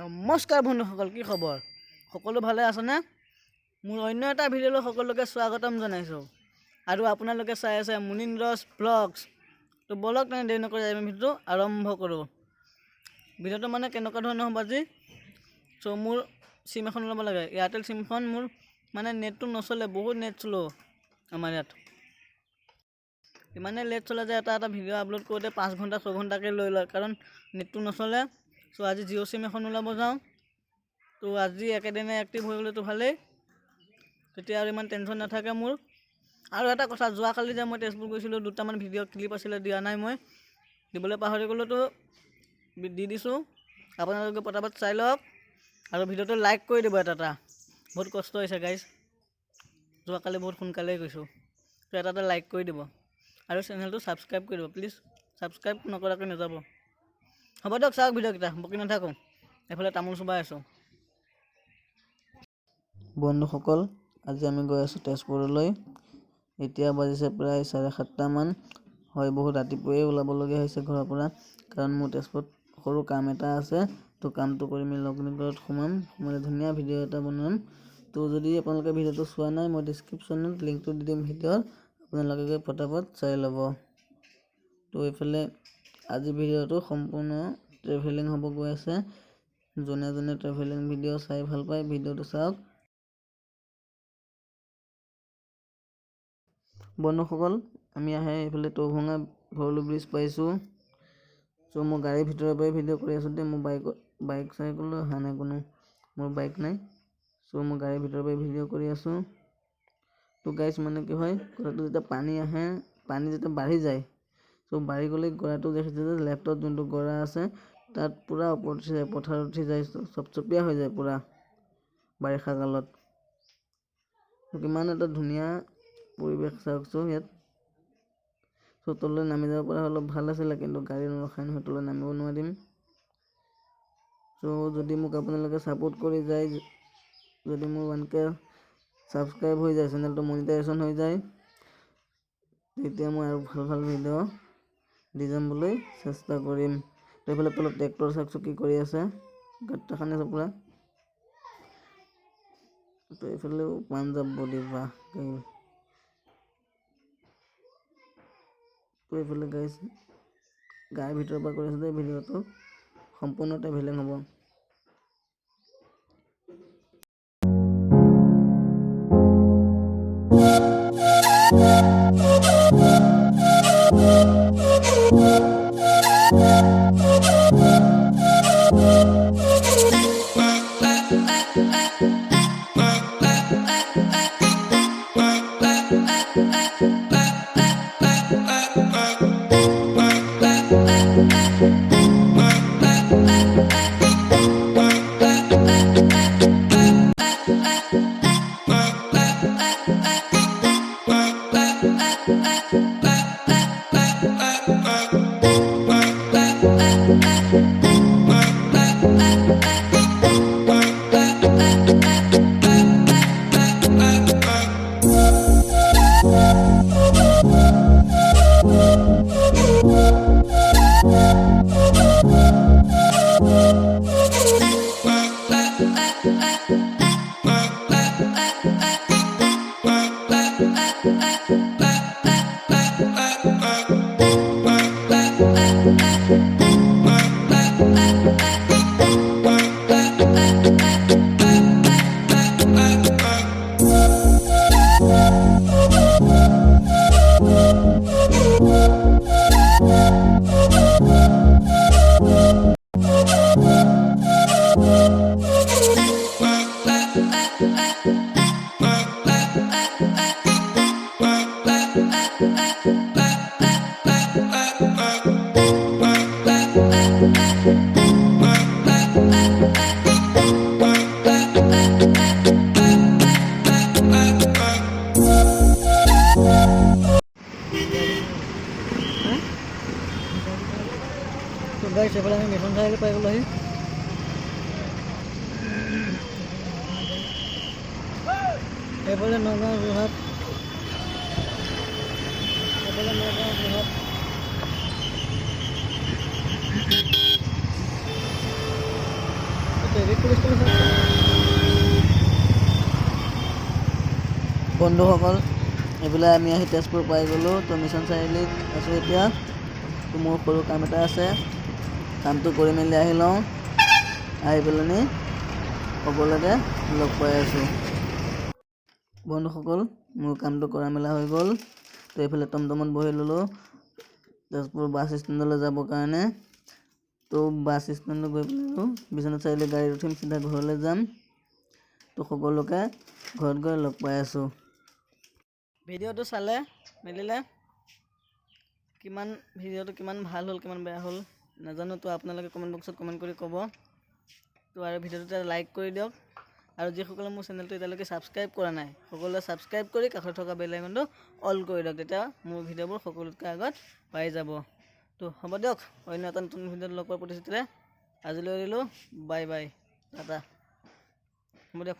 নমস্কাৰ বন্ধুসকল, কি খবৰ? সকলো ভালে আছেনে? মোৰ অন্য এটা ভিডিঅ'লৈ সকলোকে স্বাগতম জনাইছোঁ আৰু আপোনালোকে চাই আছে মুনীন্দ্ৰছ ব্লগছ। তো বলক তেনে দেৰি নকৰি আমি ভিডিঅ'টো আৰম্ভ কৰোঁ। ভিডিঅ'টো মানে কেনেকুৱা ধৰণৰ হ'ব আজি। মোৰ চিম এখন ল'ব লাগে। এয়াৰটেল চিমখন মোৰ মানে নেটটো নচলে, বহুত নেট শ্ল' আমাৰ ইয়াত। ইমানে লেট চলে যে এটা ভিডিঅ' আপলোড কৰোঁতে 5 ঘণ্টা 6 ঘণ্টাকৈ লৈ লয়, কাৰণ নেটটো নচলে। আজি জিঅ' চিম এখন ওলাব যাওঁ, তো আজি একেদিনে এক্টিভ হৈ গ'লেতো ভালেই, তেতিয়া আৰু ইমান টেনশ্যন নাথাকে মোৰ। আৰু এটা কথা, যোৱাকালি যে মই তেজপুৰ গৈছিলোঁ, দুটামান ভিডিঅ' ক্লিপ আছিলে, দিয়া নাই, মই দিবলৈ পাহৰি গ'লোঁ, তো দি দিছোঁ। আপোনালোকে পটাপট চাই লওক আৰু ভিডিঅ'টো লাইক কৰি দিব। এটা বহুত কষ্ট হৈছে গাইজ, যোৱাকালি বহুত সোনকালেই গৈছোঁ, তো এটা লাইক কৰি দিব আৰু চেনেলটো ছাবস্ক্ৰাইব কৰি দিব প্লিজ। ছাবস্ক্ৰাইব নকৰাকৈ নাযাব। হ'ব দিয়ক, চাওক ভিডিঅ'কেইটা, বকি নাথাকোঁ। এইফালে তামোল চুবাই আছোঁ। বন্ধুসকল, আজি আমি গৈ আছোঁ তেজপুৰলৈ। এতিয়া বাজিছে প্ৰায় 7:30 মান হয়। বহুত ৰাতিপুৱাই ওলাবলগীয়া হৈছে ঘৰৰ পৰা, কাৰণ মোৰ তেজপুৰত সৰু কাম এটা আছে। তো কামটো কৰি মেলি লগ্নিঘৰত সোমাম, সোমালে ধুনীয়া ভিডিঅ' এটা বনাম। তো যদি আপোনালোকে ভিডিঅ'টো চোৱা নাই, মই ডিছক্ৰিপশ্যনত লিংকটো দি দিম ভিডিঅ'ৰ, আপোনালোকে গৈ পটাপট চাই ল'ব। তো এইফালে আজি ভিডিঅ'টো সম্পূৰ্ণ ট্ৰেভেলিং হ'ব গৈ আছে। যোনে যোনে ট্ৰেভেলিং ভিডিঅ' চাই ভাল পায়, ভিডিঅ'টো চাওক। বন্ধুসকল, আমি এইফালে টৌভঙা ভৰলু ব্ৰিজ পাইছোঁ। মই গাড়ীৰ ভিতৰৰ পৰাই ভিডিঅ' কৰি আছোঁ দেই। মোৰ বাইক চাইকেলো অহা নাই কোনো, মোৰ বাইক নাই। মই গাড়ীৰ ভিতৰৰ পৰাই ভিডিঅ' কৰি আছোঁ। তো গাইজ মানে কি হয়, কথাটো যেতিয়া পানী আহে, পানী যেতিয়া বাঢ়ি যায়, বাঢ়ি গ'লে গৰাটো দেখিছে যে লেফ্টত যোনটো গৰা আছে, তাত পূৰা ওপৰত উঠি যায়, পথাৰত উঠি যায়, চপচপীয়া হৈ যায় পূৰা বাৰিষা কালত। কিমান এটা ধুনীয়া পৰিৱেশ চাওকচোন ইয়াত। তললৈ নামি যাব পৰা অলপ ভাল আছিলে, কিন্তু গাড়ী নৰখাই নহয়, তললৈ নামিব নোৱাৰিম। যদি মোক আপোনালোকে ছাপোৰ্ট কৰি যায়, যদি মোৰ 1K ছাবস্ক্ৰাইব হৈ যায়, চেনেলটো মনিটাইজেশ্যন হৈ যায়, তেতিয়া মই আৰু ভাল ভিডিঅ' দি যাবলৈ চেষ্টা কৰিম। তো এইফালে তলত ট্ৰেক্টৰ চাওকচোন কি কৰি আছে, গাঁত খান্দি আছে পূৰা। তো এইফালেও পাঞ্জাৱ বডি, বাহ। তো এইফালে গাইজ গাড়ীৰ ভিতৰৰ পৰা কৰি আছোঁ যে ভিডিঅ'টো সম্পূৰ্ণ ট্ৰেভেলিং হ'ব। তো গাইজ এইফালে আমি মিছন চাৰিআলি পাই গ'লোহি। এইফালে নগাঁও যোৰহাট, এইফালে নগাঁও যোৰহাট। বন্ধুসকল, এইফালে আমি আহি তেজপুৰ পাই গ'লোঁ। তো মিছন চাৰিআলিত আছোঁ এতিয়া। তো মোৰ সৰু কাম এটা আছে, কামটো কৰি মেলি আহি লওঁ। আহি পেলানি সকলোকে লগ পাই আছোঁ। বন্ধুসকল, মোৰ কামটো কৰা মেলা হৈ গ'ল। তো এইফালে টমটমত বহি ল'লোঁ তেজপুৰ বাছ ষ্টেণ্ডলৈ যাবৰ কাৰণে। তো বাছ ষ্টেণ্ডত গৈ পেলাই বিশ্বনাথ চাৰিআলি গাড়ীত উঠিম, চিধা ঘৰলৈ যাম। তো সকলোকে ঘৰত গৈ লগ পাই আছোঁ। ভিডিঅ'টো চালে মেলিলে ভিডিঅ'টো কিমান ভাল হ'ল কিমান বেয়া হ'ল নাজানো। তো আপোনালোকে কমেণ্ট বক্সত কমেণ্ট কৰি ক'ব। তো আৰু ভিডিঅ'টো লাইক কৰি দিয়ক। আৰু যিসকলে মোৰ চেনেলটো এতিয়ালৈকে ছাবস্ক্ৰাইব কৰা নাই, সকলোৱে ছাবস্ক্ৰাইব কৰি কাষত থকা বেল আইকনটো অল কৰি দিয়ক। তেতিয়া মোৰ ভিডিঅ'বোৰ সকলোতকৈ আগত পাই যাব। তো হ'ব দিয়ক, অন্য এটা নতুন ভিডিঅ'ত লগ পোৱাৰ প্ৰতিশ্ৰুতিৰে আজিলৈ এৰিলোঁ। বাই বাই, টাটা, হ'ব দিয়ক।